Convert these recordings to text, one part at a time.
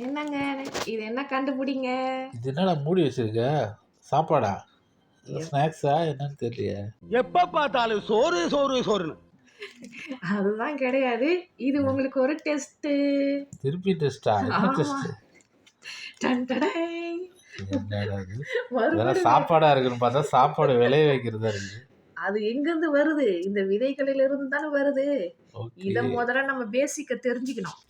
என்னங்க இது என்ன கண்டுபிடிங்க? இது என்னடா மூடி வச்சிருக்க? சாப்பாடா? இல்ல எப் ஸ்நாக்ஸா என்னன்னு தெரியலையே. எப்ப பார்த்தாலும் சோறு சோறு சோறுன்னு. அதுதான் கிடையாது. இது உங்களுக்கு ஒரு டெஸ்ட்டு. திருப்பி டெஸ்ட்டா? என்ன ஆமா. டெஸ்ட்? டன் டடை. என்னடா இது? இதெல்லாம் மறுபடியும் சாப்பாடா இருக்குன்னு பார்த்தா சாப்பாடு விளைய வைக்கிறதா இருக்குது. அது எங்கேருந்து வருது? இந்த விதைகளிலிருந்து தானே வருது. ஓகே. இத முதல்ல நம்ம பேசிக்க தெரிஞ்சுக்கணும்.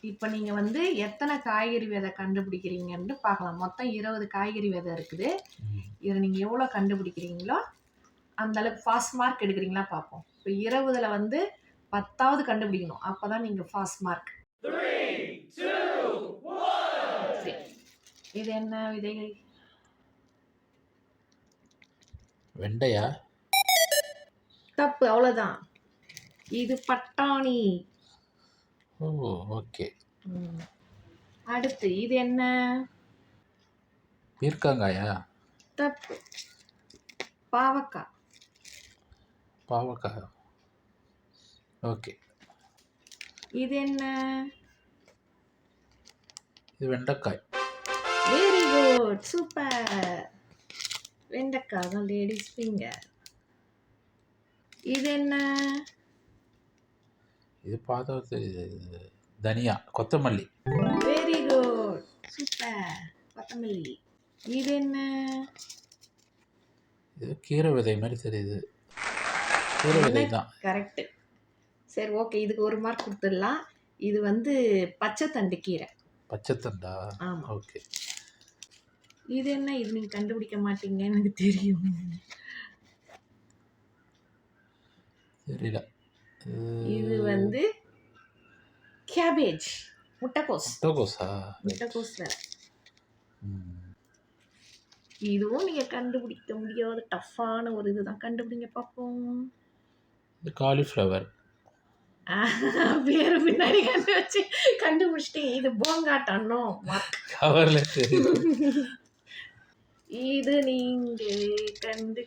இப்ப நீங்க வந்து எத்தனை காய்கறி விதை கண்டுபிடிக்கிறீங்கன்னு பார்க்கலாம். மொத்தம் 20 காய்கறி விதை இருக்குது. இத நீங்க எவ்வளோ கண்டுபிடிக்கிறீங்களோ, அந்த அளவுக்கு பாஸ் மார்க் எடுக்கிறீங்களா பார்ப்போம். இப்ப 20ல வந்து 10வது கண்டுபிடிக்கணும். அப்பதான் நீங்க பாஸ் மார்க். 3, 2, 1. இது என்ன விதைகள்? வெண்டையா? தப்பு, அவ்வளோதான். இது பட்டாணி. ஓ ஓகே. அடுத்து இது என்ன? பீர்க்கங்காயா? தப்பு. பாவக்காய். பாவக்காயா? ஓகே. இது என்ன? இது வெண்டைக்காய். Very good, super. வெண்டைக்காய் தான் லேடிஸ் ஃபிங்கர். இது என்ன? இது பார்த்தா தெரியுது. தனியா, கொத்தமல்லி. வெரி குட், சூப்பர், கொத்தமல்லி. இது என்ன? இது கீரை விதை மாதிரி தெரியுது. கீரை விதை தான். கரெக்ட். சரி, ஓகே, இதுக்கு ஒரு மார்க் கொடுத்துடலாம். இது வந்து பச்சை தண்டு கீரை. பச்சைத்தண்டா? ஆமா. ஓகே. இது என்ன? இது நீங்க கண்டுபிடிக்க மாட்டீங்கன்னு எனக்கு தெரியும். தெரியல. இது வந்து கேபேஜ், முட்டைக்கோஸ். முட்டைக்கோஸா? முட்டைக்கோஸ் வேற. இதுவும் நீங்க கண்டுபிடிக்க முடியாத டஃப்பான ஒரு இதுதான். கண்டுபிடிங்க பார்ப்போம். இது காலிஃப்ளவர். பேரு பின்னாடி கண்டுபிடிச்சிட்டீங்க. இது போங்காட்டன்னோ. கவர்ல தெரியுது. இது நீங்க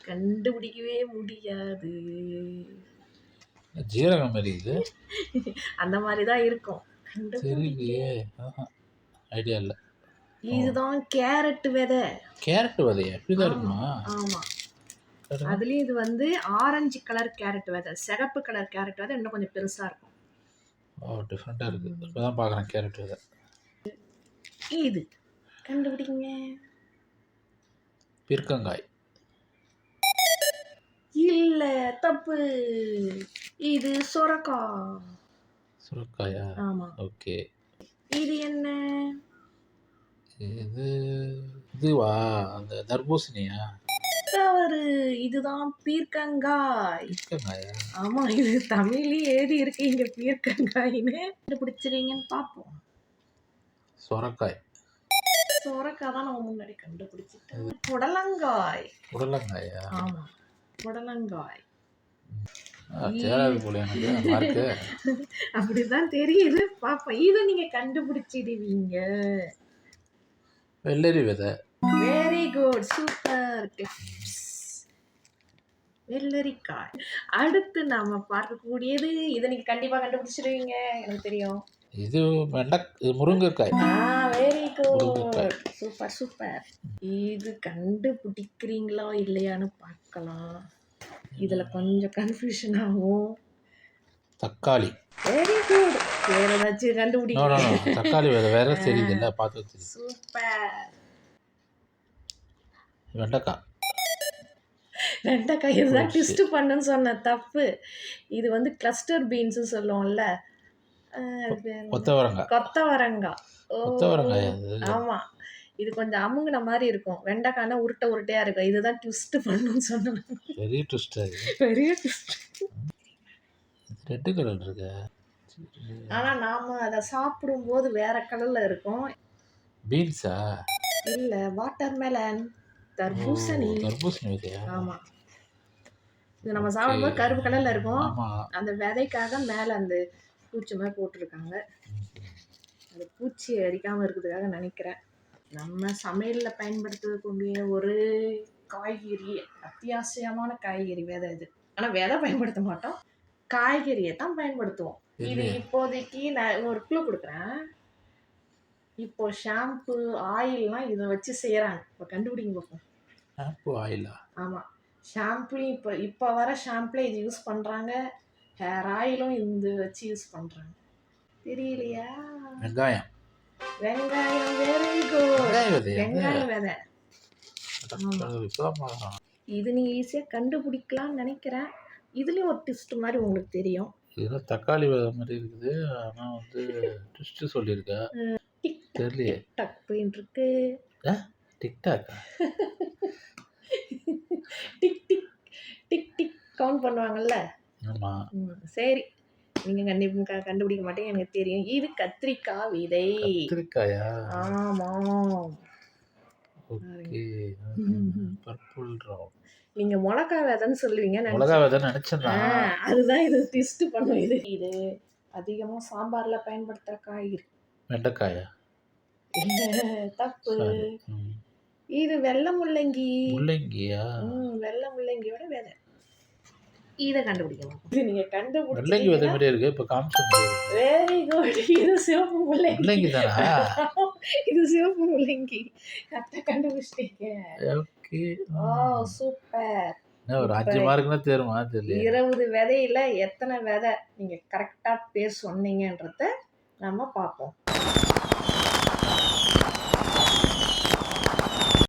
கண்டுபிடிக்கவே முடியாது. ஜீரகம் மாதிரி இது. அந்த மாதிரி தான் இருக்கும். தெரியலையே. ஐடியா இல்லை. இதுதான் கேரட் விதை. கேரட் விதையா? இப்படிதான் இருக்குமா? ஆமா. அதுலயும் இது வந்து ஆரஞ்சு கலர் கேரட் விதை. சிகப்பு கலர் கேரட் விதை இன்னும் கொஞ்சம் பெருசா இருக்கும். ஓ, டிஃப்ரெண்டா இருக்கு. இப்பதான் பார்க்குறேன் கேரட் விதை. இது கண்டுபிடிங்க. பீர்க்கங்காய். இல்ல, தப்பு. இது சொரக்காய். சுரக்காயா? ஆமா. ஓகே. இது என்ன? இதுவா? அந்த தர்பூசணியா? தவறு. இதுதான் பீர்க்கங்காய். பீர்க்கங்காயா? ஆமா, இது தமிழ்லயே எழுதி இருக்கு இங்க பீர்க்கங்காய்னு. கண்டுபிடிச்சிருங்கன்னு பார்ப்போம். சொரக்காய். சொரக்காய் தான் நம்ம முன்னாடி கண்டுபிடிச்சிட்டோம். புடலங்காய். புடலங்காயா? ஆமா, புடலங்காய். சேராது போல எனக்கு மார்க்கு. அப்படிதான் தெரியுது. பாப்போம். இது நீங்க கண்டுபிடிச்சிடுவீங்க. வெள்ளரி விதை. Very good, super. வெள்ளரிக்காய். அடுத்து நாம பார்க்கக்கூடியது, இதை நீங்க கண்டிப்பா கண்டுபிடிச்சிடுவீங்க, எனக்கு தெரியும். இது இது முருங்கைக்காய். Very good, super super. இது கண்டுபிடிக்கிறீங்களா இல்லையான்னு பார்க்கலாம். இதுல கொஞ்சம் கன்ஃபியூஷன் ஆகும். தக்காளி. Very good. வேற ஏதாச்சும் கண்டுபிடிங்க. தக்காளி வேற தெரியுது இல்ல, பார்த்து தெரியுது. சூப்பர். வெண்டைக்காய். வெண்டைக்காய் இதுதான் ட்விஸ்ட் பண்ணுன்னு சொன்ன. தப்பு. இது வந்து கிளஸ்டர் பீன்ஸ் சொல்லுவோம்ல. கொத்தவரங்காய். கொத்தவரங்காய். கொத்தவரங்காய். ஆமா, இது கொஞ்சம் அமுங்கின மாதிரி இருக்கும். வெண்டைக்காய்னா உருட்டை உருட்டையா இருக்கும். இதுதான் ட்விஸ்ட் பண்ணுன்னு சொன்னேன். பெரிய ட்விஸ்ட். பெரிய ட்விஸ்ட். ரெட் கலர் இருக்கு. ஆனா நாம அதை சாப்பிடும்போது வேற கலர்ல இருக்கும். பீன்ஸா? இல்ல, வாட்டர்மெலன், தர்பூசணி. தர்பூசணி விதையா? ஆமா, இது நம்ம சாப்பிடும்போது கருப்பு கலர்ல இருக்கும். ஆமா. அந்த விதைக்காக மேல அந்த பூச்சி மாதிரி போட்டிருக்காங்க. அந்த பூச்சி அரிக்காம இருக்கிறதுக்காக நினைக்கிறேன். நம்ம சமையல்ல பயன்படுத்தக்கூடிய ஒரு காய்கறி, அத்தியாவசியமான காய்கறி விதை இது. ஆனா விதை பயன்படுத்த மாட்டோம், காய்கறியை தான் பயன்படுத்துவோம். இது இப்போதைக்கு நான் ஒரு க்ளூ கொடுக்குறேன். இப்போ ஷாம்பு ஆயில்லாம் இதை வச்சு செய்யறாங்க. இப்போ கண்டுபிடிங்க பார்ப்போம். ஷாம்பு ஆயிலா? ஆமாம், ஷாம்புலையும் இப்போ இப்போ வர ஷாம்புல இது யூஸ் பண்ணுறாங்க. ஹேர் ஆயிலும் இந்த வச்சு யூஸ் பண்ணுறாங்க. தெரியலையா? வெங்காயம். வெங்காயம், வெரி குட். வெங்காய விதையா? வெங்காய விதை. இப்பதான் பார்க்கறோம். இது நீங்கள் ஈஸியாக கண்டுபிடிக்கலாம்னு நினைக்கிறேன். இதுலேயும் ஒரு ட்விஸ்ட் மாதிரி உங்களுக்கு தெரியும். இதெல்லாம் தக்காளி விதை மாதிரி இருக்குது. ஆனால் வந்து ட்விஸ்ட்டு சொல்லியிருக்கா. டிக் தெரியலையே. டக் போயின்னு இருக்கு. டிக்டாக்கா? Tick tick tick tick count பண்ணுவாங்கல்ல. ஆமாம். சரி, நீங்கள் கண்டுபிடிக்க மாட்டேங்க, எனக்கு தெரியும். இது கத்திரிக்காய் விதை. கத்திரிக்காயா? ஆமாம். ஓகே. Purple round. நீங்கள் மிளகா விதைன்னு சொல்லுவீங்க. மிளகா விதைன்னு நினச்சேன்னா. அதுதான் இது ட்விஸ்ட் பண்ணும். இது அதிகமாக சாம்பாரில் பயன்படுத்துகிற காய்கறி. வெண்டைக்காயா? தப்பு. சாரி. இது வெள்ளை முள்ளங்கி. முள்ளங்கியா? வெள்ளை முள்ளங்கியோட விதை. இதை கண்டுபிடிக்கணும். இது நீங்க முள்ளங்கி கண்டுபிடிச்சீங்க. விதை மாதிரியே இருக்கு. இப்போ காமிச்சு வெரி குட். இது சிவப்பு முள்ளங்கி. முள்ளங்கி தானா? இது சிவப்பு முள்ளங்கி. கரெக்டா கண்டுபிடிச்சிட்டீங்க. ஓகே. ஓ சூப்பர். ஒரு 5 மார்க்குன்னா தேருமா தெரியல. 20 விதையில எத்தனை விதை நீங்க கரெக்டா பேர் சொன்னீங்கன்றத நம்ம பார்ப்போம்.